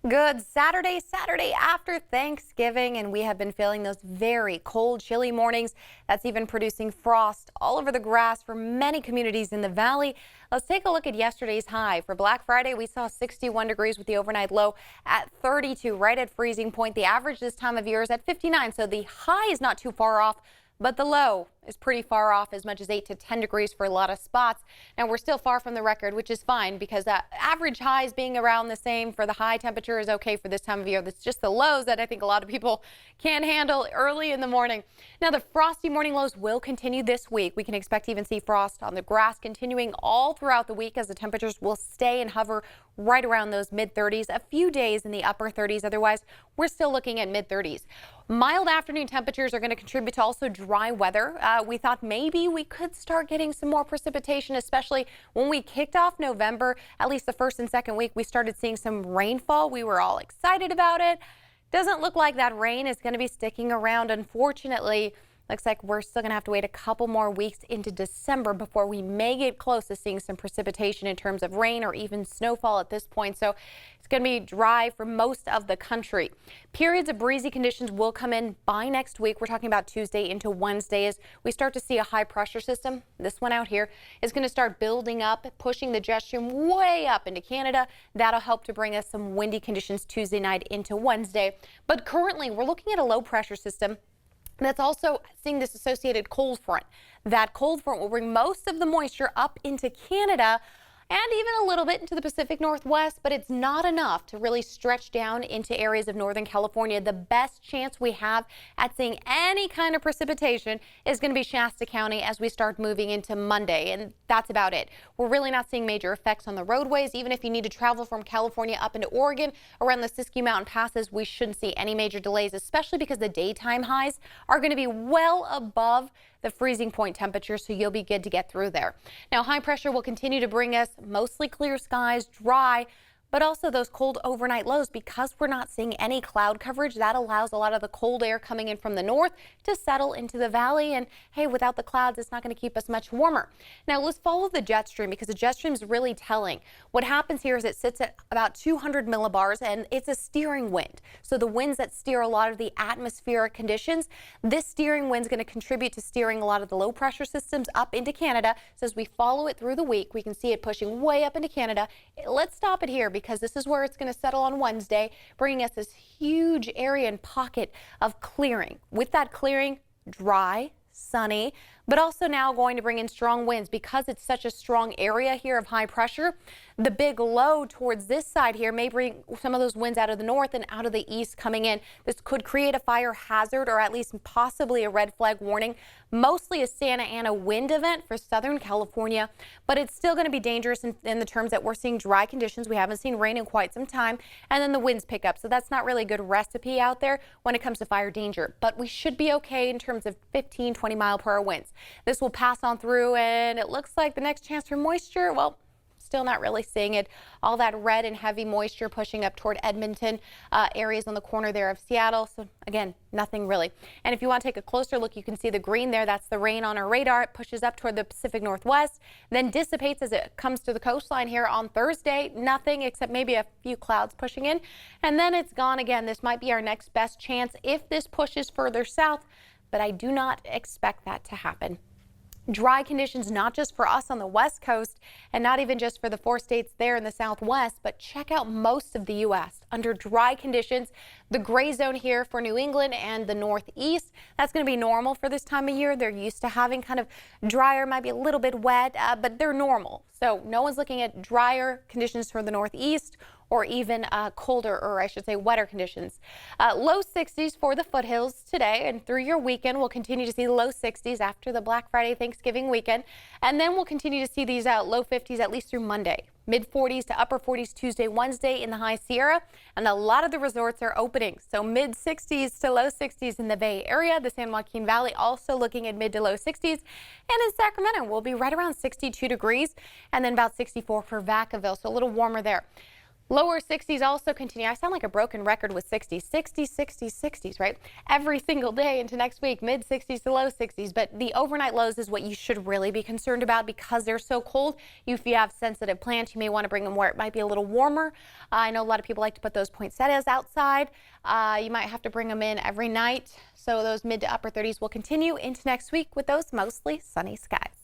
Good Saturday after Thanksgiving, and we have been feeling those very cold, chilly mornings. That's even producing frost all over the grass for many communities in the valley. Let's take a look at yesterday's high. For Black Friday, we saw 61 degrees with the overnight low at 32, right at freezing point. The average this time of year is at 59, so the high is not too far off, but the low is pretty far off, as much as 8 to 10 degrees for a lot of spots. Now, we're still far from the record, which is fine because average highs being around the same for the high temperature is okay for this time of year. That's just the lows that I think a lot of people can't handle early in the morning. Now, the frosty morning lows will continue this week. We can expect to even see frost on the grass continuing all throughout the week as the temperatures will stay and hover right around those mid-30s. A few days in the upper 30s. Otherwise, we're still looking at mid-30s. Mild afternoon temperatures are going to contribute to also dry weather. We thought maybe we could start getting some more precipitation, especially when we kicked off November. At least the first and second week, we started seeing some rainfall. We were all excited about it. Doesn't look like that rain is going to be sticking around, unfortunately. Looks like we're still going to have to wait a couple more weeks into December before we may get close to seeing some precipitation in terms of rain or even snowfall at this point. So it's going to be dry for most of the country. Periods of breezy conditions will come in by next week. We're talking about Tuesday into Wednesday as we start to see a high pressure system. This one out here is going to start building up, pushing the jet stream way up into Canada. That'll help to bring us some windy conditions Tuesday night into Wednesday. But currently we're looking at a low pressure system that's also seeing this associated cold front. That cold front will bring most of the moisture up into Canada and even a little bit into the Pacific Northwest, but it's not enough to really stretch down into areas of Northern California. The best chance we have at seeing any kind of precipitation is going to be Shasta County as we start moving into Monday, and that's about it. We're really not seeing major effects on the roadways. Even if you need to travel from California up into Oregon around the Siskiyou Mountain passes, we shouldn't see any major delays, especially because the daytime highs are going to be well above the freezing point temperature, so you'll be good to get through there. Now, high pressure will continue to bring us mostly clear skies, dry, but also those cold overnight lows. Because we're not seeing any cloud coverage, that allows a lot of the cold air coming in from the north to settle into the valley. And hey, without the clouds, it's not going to keep us much warmer. Now let's follow the jet stream, because the jet stream is really telling. What happens here is it sits at about 200 millibars, and it's a steering wind. So the winds that steer a lot of the atmospheric conditions, this steering wind is going to contribute to steering a lot of the low pressure systems up into Canada. So as we follow it through the week, we can see it pushing way up into Canada. Let's stop it here, because this is where it's going to settle on Wednesday, bringing us this huge area and pocket of clearing. With that clearing, dry, sunny, but also now going to bring in strong winds. Because it's such a strong area here of high pressure, the big low towards this side here may bring some of those winds out of the north and out of the east coming in. This could create a fire hazard, or at least possibly a red flag warning. Mostly a Santa Ana wind event for Southern California, but it's still going to be dangerous in the terms that we're seeing dry conditions. We haven't seen rain in quite some time, and then the winds pick up. So that's not really a good recipe out there when it comes to fire danger, but we should be okay in terms of 15, 20 mile per hour winds. This will pass on through, and it looks like the next chance for moisture, well, still not really seeing it. All that red and heavy moisture pushing up toward Edmonton, areas on the corner there of Seattle. So again, nothing really. And if you want to take a closer look, you can see the green there. That's the rain on our radar. It pushes up toward the Pacific Northwest, then dissipates as it comes to the coastline here on Thursday. Nothing except maybe a few clouds pushing in, and then it's gone again. This might be our next best chance if this pushes further south, but I do not expect that to happen. Dry conditions, not just for us on the West Coast and not even just for the 4 states there in the Southwest, but check out most of the U.S. under dry conditions. The gray zone here for New England and the Northeast, that's going to be normal for this time of year. They're used to having kind of drier, might be a little bit wet, but they're normal. So no one's looking at drier conditions for the Northeast or even colder, or I should say wetter conditions. Low 60s for the foothills today, and through your weekend we'll continue to see low 60s after the Black Friday Thanksgiving weekend, and then we'll continue to see these low 50s at least through Monday. Mid 40s to upper 40s Tuesday, Wednesday in the High Sierra, and a lot of the resorts are opening. So mid 60s to low 60s in the Bay Area. The San Joaquin Valley also looking at mid to low 60s. And in Sacramento, we'll be right around 62 degrees, and then about 64 for Vacaville, so a little warmer there. Lower 60s also continue. I sound like a broken record with 60s, 60s, 60s, 60s, right? Every single day into next week, mid 60s to low 60s. But the overnight lows is what you should really be concerned about because they're so cold. If you have sensitive plants, you may want to bring them where it might be a little warmer. I know a lot of people like to put those poinsettias outside. You might have to bring them in every night. So those mid to upper 30s will continue into next week with those mostly sunny skies.